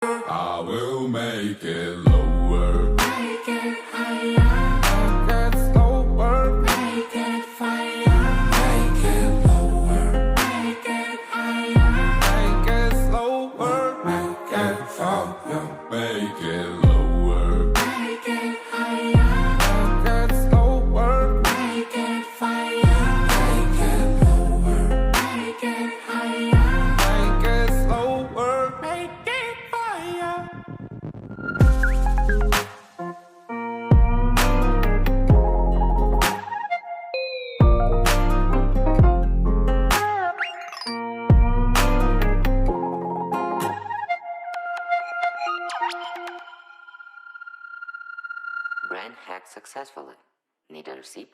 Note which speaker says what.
Speaker 1: I will make it lower.
Speaker 2: Make it higher. Make it slower. Make it fire. Make it lower. Make it higher. Make it slower. Make it fire.
Speaker 1: Make it lower.
Speaker 2: Make it higher. Make it slower. Make it fire. Make it lower. Make it higher. Make it slower. Make it fire.
Speaker 3: Brand hacked successfully. Need a receipt?